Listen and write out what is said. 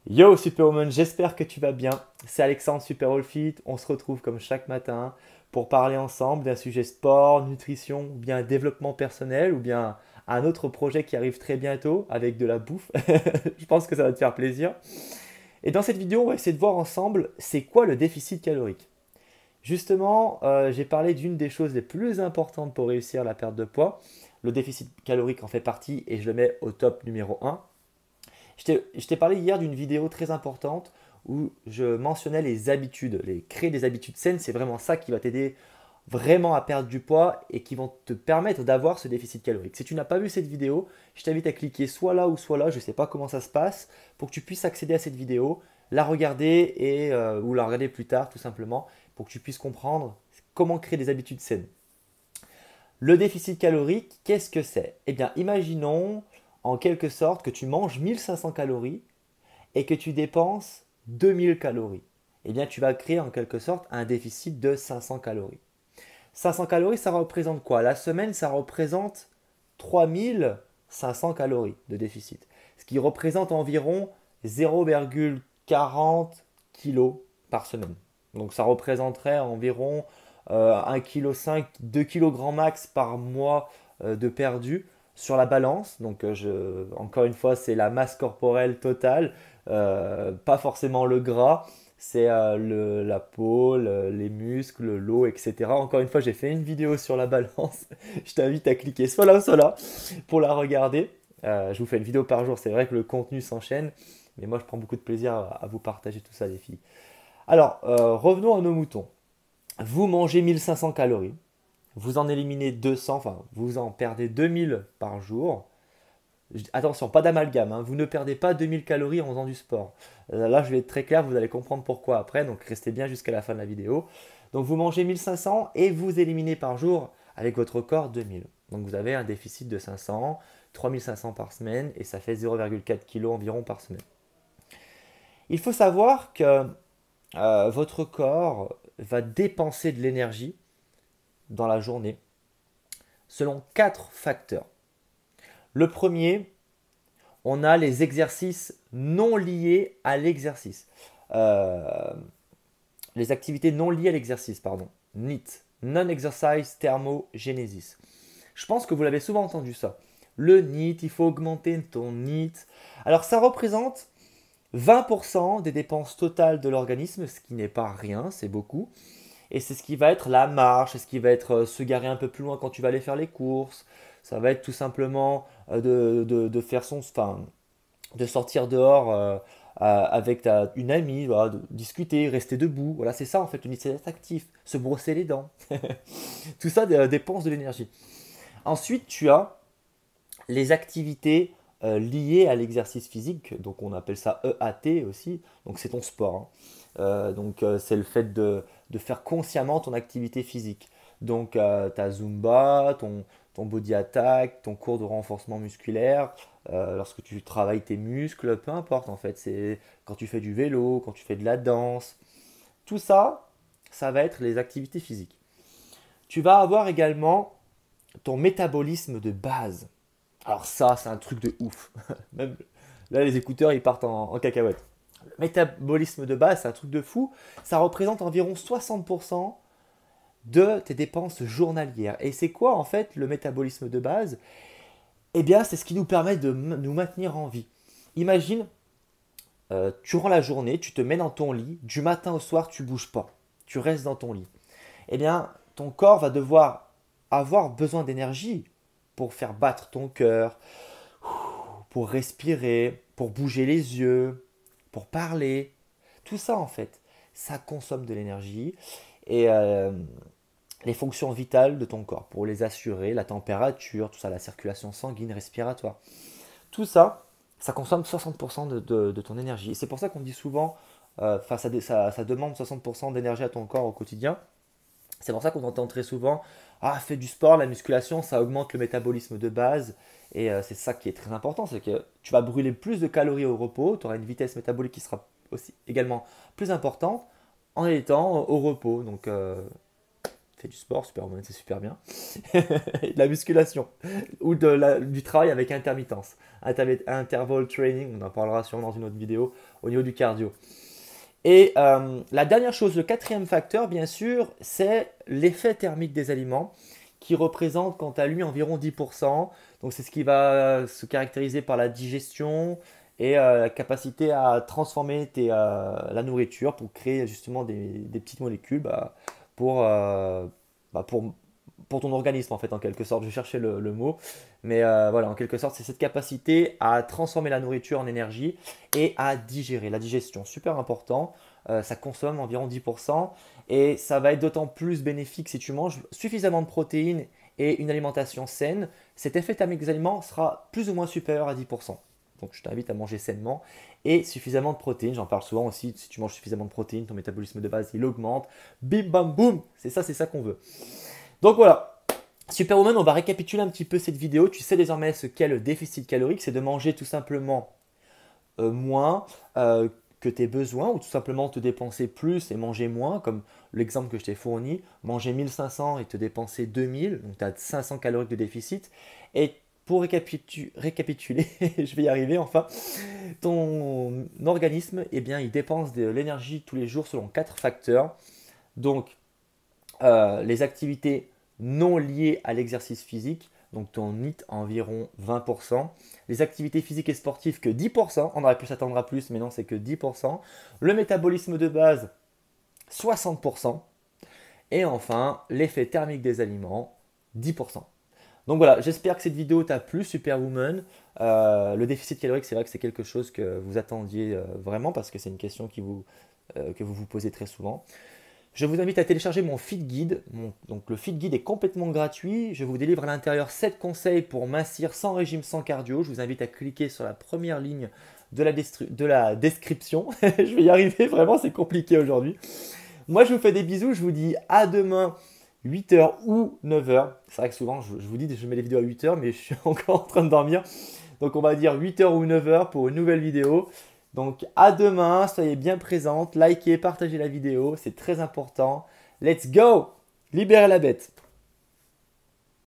Yo Superwoman, j'espère que tu vas bien. C'est Alexandre Super All Fit. On se retrouve comme chaque matin pour parler ensemble d'un sujet sport, nutrition, ou bien développement personnel, ou bien un autre projet qui arrive très bientôt avec de la bouffe. Je pense que ça va te faire plaisir. Et dans cette vidéo, on va essayer de voir ensemble c'est quoi le déficit calorique. Justement, j'ai parlé d'une des choses les plus importantes pour réussir la perte de poids. Le déficit calorique en fait partie et je le mets au top numéro un. Je t'ai parlé hier d'une vidéo très importante où je mentionnais les habitudes. Créer des habitudes saines, c'est vraiment ça qui va t'aider vraiment à perdre du poids et qui vont te permettre d'avoir ce déficit calorique. Si tu n'as pas vu cette vidéo, je t'invite à cliquer soit là ou soit là, je ne sais pas comment ça se passe, pour que tu puisses accéder à cette vidéo, la regarder ou la regarder plus tard tout simplement, pour que tu puisses comprendre comment créer des habitudes saines. Le déficit calorique, qu'est-ce que c'est? Eh bien, imaginons en quelque sorte que tu manges 1500 calories et que tu dépenses 2000 calories. Eh bien, tu vas créer en quelque sorte un déficit de 500 calories. 500 calories, ça représente quoi? La semaine, ça représente 3500 calories de déficit, ce qui représente environ 0,40 kg par semaine. Donc ça représenterait environ 1,5 kg, 2 kg grand max par mois de perdu sur la balance. Donc encore une fois, c'est la masse corporelle totale, pas forcément le gras. C'est la peau, les muscles, l'eau, etc. Encore une fois, j'ai fait une vidéo sur la balance. Je t'invite à cliquer soit là pour la regarder. Je vous fais une vidéo par jour. C'est vrai que le contenu s'enchaîne. Mais moi, je prends beaucoup de plaisir à vous partager tout ça, les filles. Alors, revenons à nos moutons. Vous mangez 1500 calories. Vous en éliminez 200, enfin, vous en perdez 2000 par jour. Attention, pas d'amalgame, hein. Vous ne perdez pas 2000 calories en faisant du sport. Là, je vais être très clair, vous allez comprendre pourquoi après, donc restez bien jusqu'à la fin de la vidéo. Donc vous mangez 1500 et vous éliminez par jour avec votre corps 2000. Donc vous avez un déficit de 500, 3500 par semaine et ça fait 0,4 kg environ par semaine. Il faut savoir que votre corps va dépenser de l'énergie dans la journée selon quatre facteurs. Le premier, on a les exercices non liés à l'exercice. Euh, les activités non liées à l'exercice, pardon. NEAT, Non-Exercise Thermogenesis. Je pense que vous l'avez souvent entendu ça. Le NEAT, il faut augmenter ton NEAT. Alors ça représente 20% des dépenses totales de l'organisme, ce qui n'est pas rien, c'est beaucoup. Et c'est ce qui va être la marche, c'est ce qui va être se garer un peu plus loin quand tu vas aller faire les courses. Ça va être tout simplement de faire enfin, de sortir dehors avec une amie, voilà, de discuter, rester debout. Voilà, c'est ça en fait, une c'est actif, se brosser les dents. Tout ça dépense de l'énergie. Ensuite, tu as les activités liées à l'exercice physique, donc on appelle ça EAT aussi, donc c'est ton sport, hein. C'est le fait de faire consciemment ton activité physique. Donc ta Zumba, ton body attack, ton cours de renforcement musculaire, lorsque tu travailles tes muscles, peu importe en fait, c'est quand tu fais du vélo, quand tu fais de la danse, tout ça, ça va être les activités physiques. Tu vas avoir également ton métabolisme de base. Alors ça, c'est un truc de ouf. Même là, les écouteurs, ils partent en cacahuète. Le métabolisme de base, c'est un truc de fou. Ça représente environ 60% de tes dépenses journalières. Et c'est quoi en fait le métabolisme de base? Eh bien, c'est ce qui nous permet de nous maintenir en vie. Imagine, durant la journée, tu te mets dans ton lit, du matin au soir, tu bouges pas. Tu restes dans ton lit. Eh bien, ton corps va devoir avoir besoin d'énergie pour faire battre ton cœur, pour respirer, pour bouger les yeux, pour parler. Tout ça, en fait, ça consomme de l'énergie et les fonctions vitales de ton corps pour les assurer, la température, tout ça, la circulation sanguine, respiratoire. Tout ça, ça consomme 60% de ton énergie. Et c'est pour ça qu'on dit souvent, ça demande 60% d'énergie à ton corps au quotidien. C'est pour ça qu'on entend très souvent, ah, fais du sport, la musculation, ça augmente le métabolisme de base. Et c'est ça qui est très important, c'est que tu vas brûler plus de calories au repos, tu auras une vitesse métabolique qui sera aussi également plus importante en étant au repos. Donc c'est du sport, Superwoman, c'est super bien. Et de la musculation ou du travail avec intermittence. Interval training, on en parlera sûrement dans une autre vidéo au niveau du cardio. Et la dernière chose, le quatrième facteur, bien sûr, c'est l'effet thermique des aliments qui représente quant à lui environ 10%. Donc c'est ce qui va se caractériser par la digestion et la capacité à transformer la nourriture pour créer justement des petites molécules pour, euh, pour, pour ton organisme en fait en quelque sorte. Je cherchais le mot, mais voilà, en quelque sorte c'est cette capacité à transformer la nourriture en énergie et à digérer. La digestion, super important. Ça consomme environ 10% et ça va être d'autant plus bénéfique si tu manges suffisamment de protéines et une alimentation saine. Cet effet thermique des aliments sera plus ou moins supérieur à 10%. Donc je t'invite à manger sainement et suffisamment de protéines. J'en parle souvent aussi, si tu manges suffisamment de protéines, ton métabolisme de base il augmente. Bim bam boum, c'est ça qu'on veut. Donc voilà, Superwoman, on va récapituler un petit peu cette vidéo. Tu sais désormais ce qu'est le déficit calorique, c'est de manger tout simplement moins que tes besoins ou tout simplement te dépenser plus et manger moins, comme l'exemple que je t'ai fourni, manger 1500 et te dépenser 2000, donc tu as 500 calories de déficit. Et pour récapituler, je vais y arriver enfin, ton organisme, eh bien, il dépense de l'énergie tous les jours selon 4 facteurs. Donc, les activités non liées à l'exercice physique, donc ton NEAT environ 20%. Les activités physiques et sportives que 10%, on aurait pu s'attendre à plus, mais non, c'est que 10%. Le métabolisme de base, 60%. Et enfin, l'effet thermique des aliments, 10%. Donc voilà, j'espère que cette vidéo t'a plu, Superwoman. Le déficit calorique, c'est vrai que c'est quelque chose que vous attendiez vraiment parce que c'est une question que vous vous posez très souvent. Je vous invite à télécharger mon Fit Guide. Donc le Fit Guide est complètement gratuit. Je vous délivre à l'intérieur 7 conseils pour mincir sans régime, sans cardio. Je vous invite à cliquer sur la première ligne de la description. Je vais y arriver, vraiment c'est compliqué aujourd'hui. Moi je vous fais des bisous, je vous dis à demain 8h ou 9h. C'est vrai que souvent je vous dis que je mets les vidéos à 8h mais je suis encore en train de dormir. Donc on va dire 8h ou 9h pour une nouvelle vidéo. Donc à demain, soyez bien présentes, likez, partagez la vidéo, c'est très important. Let's go! Libérez la bête!